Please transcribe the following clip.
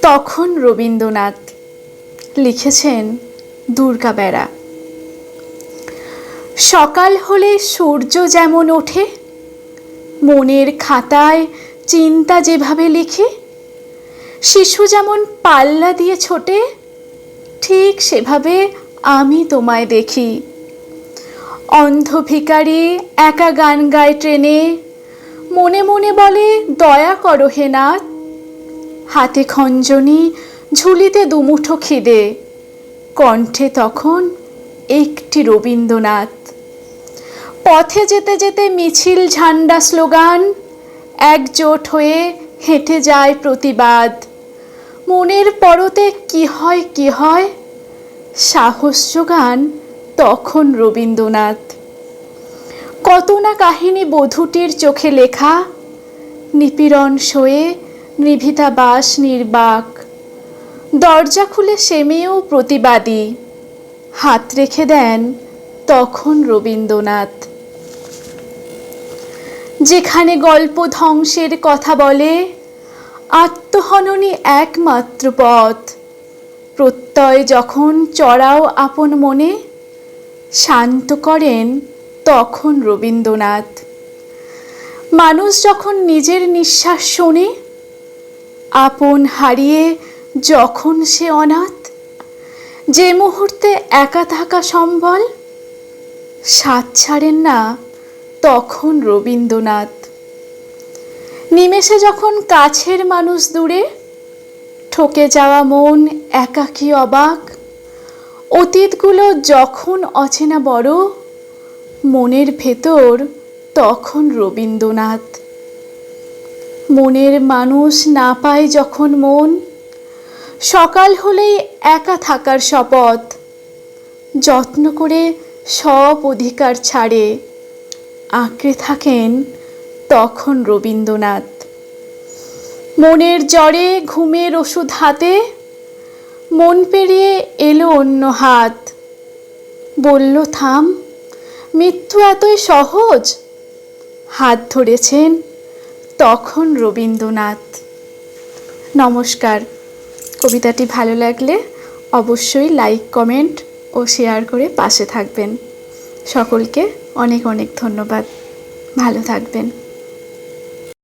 তখন রবীন্দ্রনাথ লিখেছেন দুর্গা বেড়া। সকাল হলে সূর্য যেমন ওঠে, মনের খাতায় চিন্তা যেভাবে লিখে, শিশু যেমন পাল্লা দিয়ে ছোটে, ঠিক সেভাবে আমি তোমায় দেখি। অন্ধ ভিখারি একা গান গায় ট্রেনে, মনে মনে বলে দয়া করো হে নাথ। হাতে খঞ্জনি, ঝুলিতে দুমুঠো খিদে, কণ্ঠে তখন একটি রবীন্দ্রনাথ। পথে যেতে যেতে মিছিল ঝান্ডা স্লোগান, একজোট হয়ে হেঁটে যায় প্রতিবাদ। মনের পরতে কি হয় কি হয়, সাহস যোগান তখন রবীন্দ্রনাথ। কত না কাহিনী বধূটির চোখে লেখা, নিপীড়ন সয়ে নিভিতা বাস নির্বাক। দরজা খুলে সে মেয়েও প্রতিবাদী, হাত রেখে দেন তখন রবীন্দ্রনাথ। যেখানে গল্প ধ্বংসের কথা বলে, আত্মহননই একমাত্র পথ। প্রত্যয় যখন চড়াও আপন মনে, শান্ত করেন তখন রবীন্দ্রনাথ। মানুষ যখন নিজের নিঃশ্বাস শোনে, আপন হারিয়ে যখন সে অনাথ, যে মুহূর্তে একা থাকা সম্বল, সাথ ছাড়েন না তখন রবীন্দ্রনাথ। নিমেষে যখন কাছের মানুষ দূরে, ঠকে যাওয়া মন একাকী অবাক। অতীতগুলো যখন অচেনা বড়, মনের ভেতর তখন রবীন্দ্রনাথ। মনের মানুষ না পায় যখন মন, সকাল হলেই একা থাকার শপথ। যত্ন করে সব অধিকার ছাড়ে, আঁকড়ে থাকেন তখন রবীন্দ্রনাথ। মনের জ্বরে ঘুমের ওষুধ হাতে, মন পেরিয়ে এলো অন্য হাত। বলল থাম, মৃত্যু এতই সহজ, হাত ধরেছেন তখন রবীন্দ্রনাথ। নমস্কার। কবিতাটি ভালো লাগলে অবশ্যই লাইক, কমেন্ট ও শেয়ার করে পাশে থাকবেন। সকলকে অনেক অনেক ধন্যবাদ। ভালো থাকবেন।